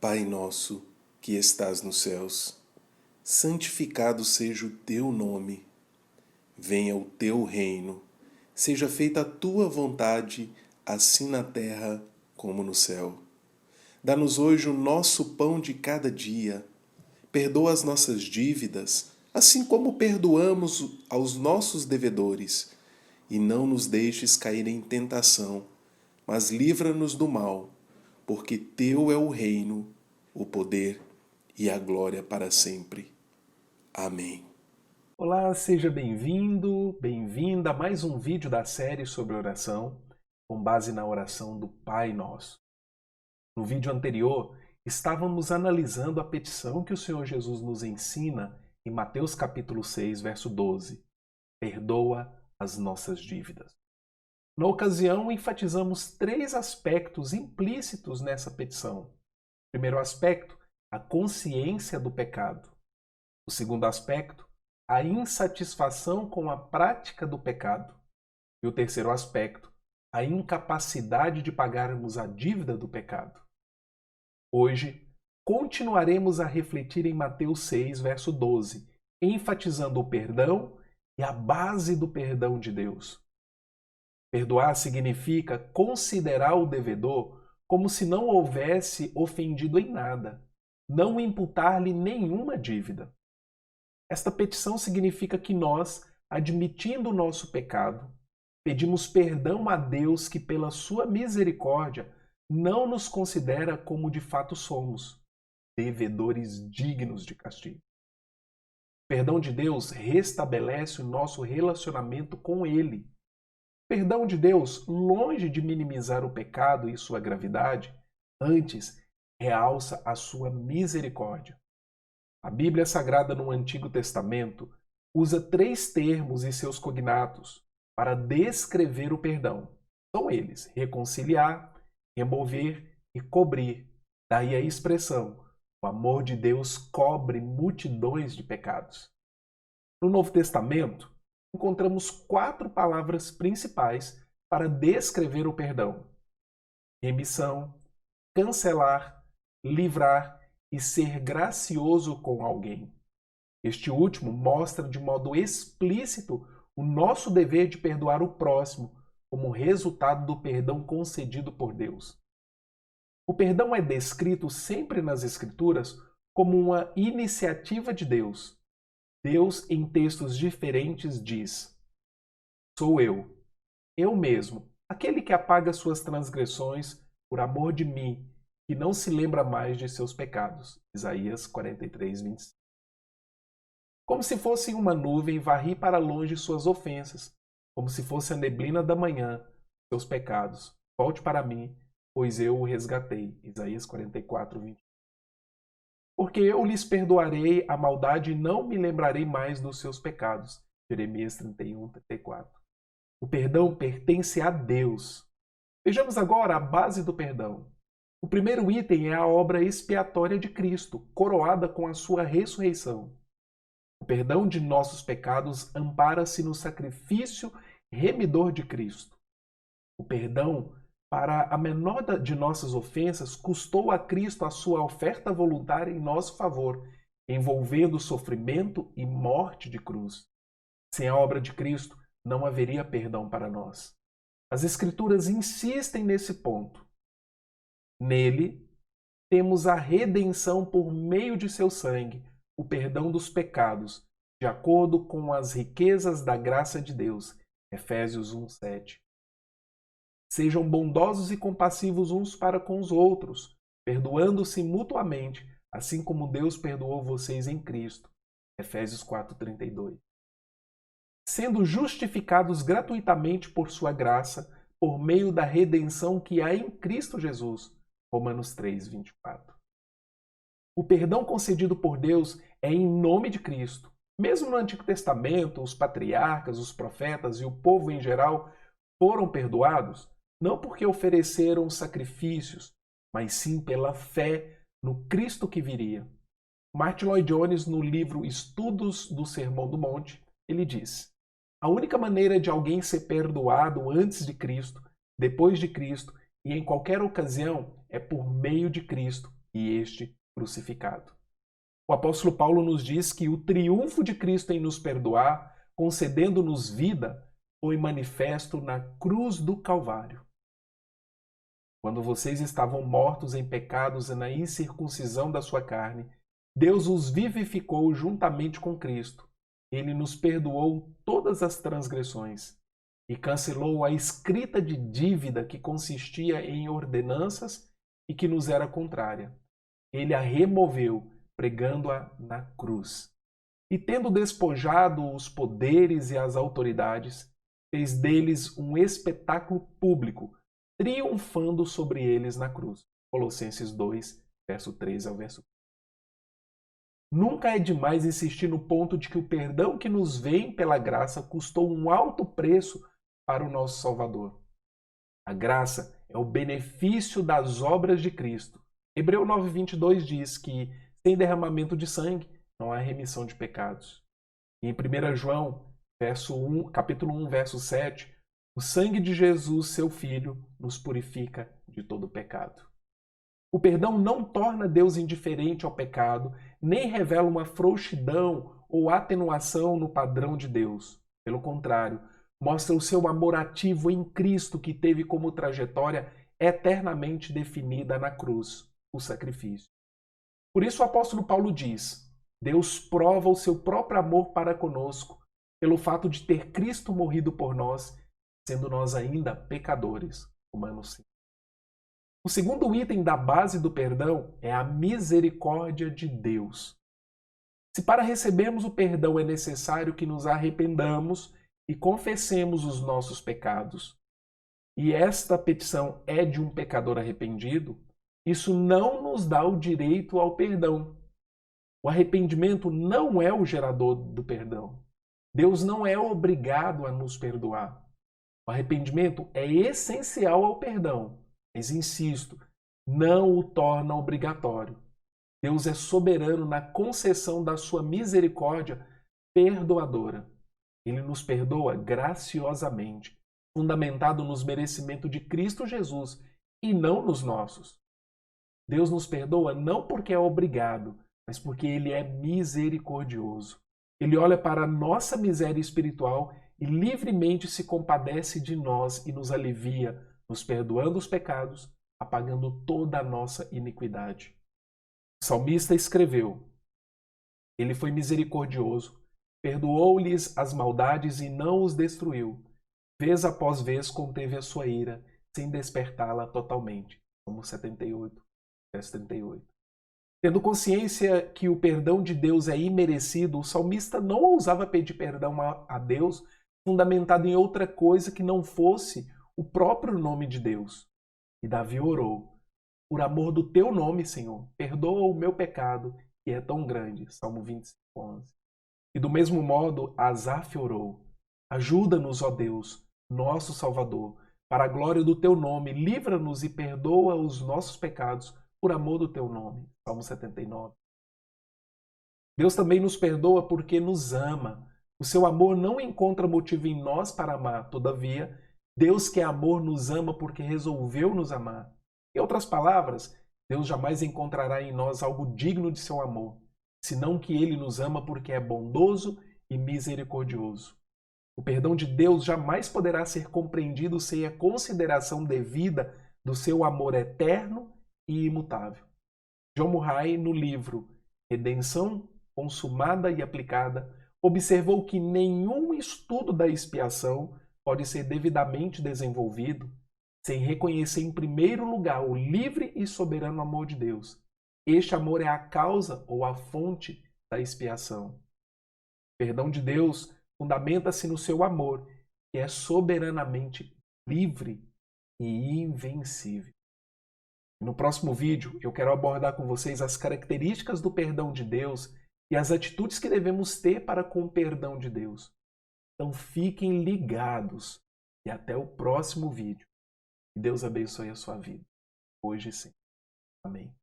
Pai nosso, que estás nos céus, santificado seja o teu nome. Venha o teu reino. Seja feita a tua vontade, assim na terra como no céu. Dá-nos hoje o nosso pão de cada dia. Perdoa as nossas dívidas, assim como perdoamos aos nossos devedores. E não nos deixes cair em tentação, mas livra-nos do mal, porque teu é o reino, o poder e a glória para sempre. Amém. Olá, seja bem-vindo, bem-vinda a mais um vídeo da série sobre oração, com base na oração do Pai Nosso. No vídeo anterior, estávamos analisando a petição que o Senhor Jesus nos ensina em Mateus capítulo 6, verso 12. Perdoa as nossas dívidas. Na ocasião, enfatizamos três aspectos implícitos nessa petição. Primeiro aspecto, a consciência do pecado. O segundo aspecto, a insatisfação com a prática do pecado. E o terceiro aspecto, a incapacidade de pagarmos a dívida do pecado. Hoje, continuaremos a refletir em Mateus 6, verso 12, enfatizando o perdão e a base do perdão de Deus. Perdoar significa considerar o devedor como se não houvesse ofendido em nada, não imputar-lhe nenhuma dívida. Esta petição significa que nós, admitindo o nosso pecado, pedimos perdão a Deus que, pela sua misericórdia, não nos considera como de fato somos, devedores dignos de castigo. O perdão de Deus restabelece o nosso relacionamento com Ele. O perdão de Deus, longe de minimizar o pecado e sua gravidade, antes realça a sua misericórdia. A Bíblia Sagrada no Antigo Testamento usa três termos e seus cognatos para descrever o perdão. São eles: reconciliar, remover e cobrir. Daí a expressão: o amor de Deus cobre multidões de pecados. No Novo Testamento, encontramos quatro palavras principais para descrever o perdão: remissão, cancelar, livrar e ser gracioso com alguém. Este último mostra de modo explícito o nosso dever de perdoar o próximo como resultado do perdão concedido por Deus. O perdão é descrito sempre nas Escrituras como uma iniciativa de Deus. Deus, em textos diferentes, diz: sou eu mesmo, aquele que apaga suas transgressões por amor de mim, que não se lembra mais de seus pecados. Isaías 43, 25. Como se fosse uma nuvem, varri para longe suas ofensas, como se fosse a neblina da manhã, seus pecados. Volte para mim, pois eu o resgatei. Isaías 44, 20. Porque eu lhes perdoarei a maldade e não me lembrarei mais dos seus pecados. Jeremias 31, 34. O perdão pertence a Deus. Vejamos agora a base do perdão. O primeiro item é a obra expiatória de Cristo, coroada com a sua ressurreição. O perdão de nossos pecados ampara-se no sacrifício remidor de Cristo. O perdão para a menor de nossas ofensas custou a Cristo a sua oferta voluntária em nosso favor, envolvendo sofrimento e morte de cruz. Sem a obra de Cristo, não haveria perdão para nós. As Escrituras insistem nesse ponto. Nele, temos a redenção por meio de seu sangue, o perdão dos pecados, de acordo com as riquezas da graça de Deus. Efésios 1:7. Sejam bondosos e compassivos uns para com os outros, perdoando-se mutuamente, assim como Deus perdoou vocês em Cristo. Efésios 4:32. Sendo justificados gratuitamente por sua graça, por meio da redenção que há em Cristo Jesus. Romanos 3:24. O perdão concedido por Deus é em nome de Cristo. Mesmo no Antigo Testamento, os patriarcas, os profetas e o povo em geral foram perdoados, não porque ofereceram sacrifícios, mas sim pela fé no Cristo que viria. Martin Lloyd Jones, no livro Estudos do Sermão do Monte, ele diz: a única maneira de alguém ser perdoado antes de Cristo, depois de Cristo e em qualquer ocasião é por meio de Cristo e este crucificado. O apóstolo Paulo nos diz que o triunfo de Cristo em nos perdoar, concedendo-nos vida, foi manifesto na cruz do Calvário. Quando vocês estavam mortos em pecados e na incircuncisão da sua carne, Deus os vivificou juntamente com Cristo. Ele nos perdoou todas as transgressões e cancelou a escrita de dívida que consistia em ordenanças e que nos era contrária. Ele a removeu, pregando-a na cruz. E tendo despojado os poderes e as autoridades, fez deles um espetáculo público, triunfando sobre eles na cruz. Colossenses 2, verso 13 ao verso 15. Nunca é demais insistir no ponto de que o perdão que nos vem pela graça custou um alto preço para o nosso Salvador. A graça é o benefício das obras de Cristo. Hebreu 9:22 diz que sem derramamento de sangue não há remissão de pecados. E em 1 João, capítulo 1, verso 7, o sangue de Jesus, seu Filho, nos purifica de todo pecado. O perdão não torna Deus indiferente ao pecado, nem revela uma frouxidão ou atenuação no padrão de Deus. Pelo contrário, mostra o seu amor ativo em Cristo, que teve como trajetória eternamente definida na cruz, o sacrifício. Por isso o apóstolo Paulo diz: Deus prova o seu próprio amor para conosco, pelo fato de ter Cristo morrido por nós, sendo nós ainda pecadores. Romanos 5. O segundo item da base do perdão é a misericórdia de Deus. Se para recebermos o perdão é necessário que nos arrependamos e confessemos os nossos pecados, e esta petição é de um pecador arrependido, isso não nos dá o direito ao perdão. O arrependimento não é o gerador do perdão. Deus não é obrigado a nos perdoar. O arrependimento é essencial ao perdão, mas insisto, não o torna obrigatório. Deus é soberano na concessão da sua misericórdia perdoadora. Ele nos perdoa graciosamente, fundamentado nos merecimentos de Cristo Jesus e não nos nossos. Deus nos perdoa não porque é obrigado, mas porque Ele é misericordioso. Ele olha para a nossa miséria espiritual e livremente se compadece de nós e nos alivia, nos perdoando os pecados, apagando toda a nossa iniquidade. O salmista escreveu: Ele foi misericordioso, perdoou-lhes as maldades e não os destruiu. Vez após vez conteve a sua ira, sem despertá-la totalmente. Salmo 78, verso 38. Tendo consciência que o perdão de Deus é imerecido, o salmista não ousava pedir perdão a Deus fundamentado em outra coisa que não fosse o próprio nome de Deus. E Davi orou: Por amor do teu nome, Senhor, perdoa o meu pecado, que é tão grande. Salmo 25:11. E do mesmo modo, Asaf orou: Ajuda-nos, ó Deus, nosso Salvador, para a glória do teu nome, livra-nos e perdoa os nossos pecados, por amor do teu nome. Salmo 79. Deus também nos perdoa porque nos ama. O seu amor não encontra motivo em nós para amar. Todavia, Deus que é amor nos ama porque resolveu nos amar. Em outras palavras, Deus jamais encontrará em nós algo digno de seu amor, senão que Ele nos ama porque é bondoso e misericordioso. O perdão de Deus jamais poderá ser compreendido sem a consideração devida do seu amor eterno e imutável. John Murray, no livro Redenção Consumada e Aplicada, observou que nenhum estudo da expiação pode ser devidamente desenvolvido sem reconhecer em primeiro lugar o livre e soberano amor de Deus. Este amor é a causa ou a fonte da expiação. O perdão de Deus fundamenta-se no seu amor, que é soberanamente livre e invencível. No próximo vídeo, eu quero abordar com vocês as características do perdão de Deus e as atitudes que devemos ter para com o perdão de Deus. Então fiquem ligados e até o próximo vídeo. Que Deus abençoe a sua vida, hoje e sempre. Amém.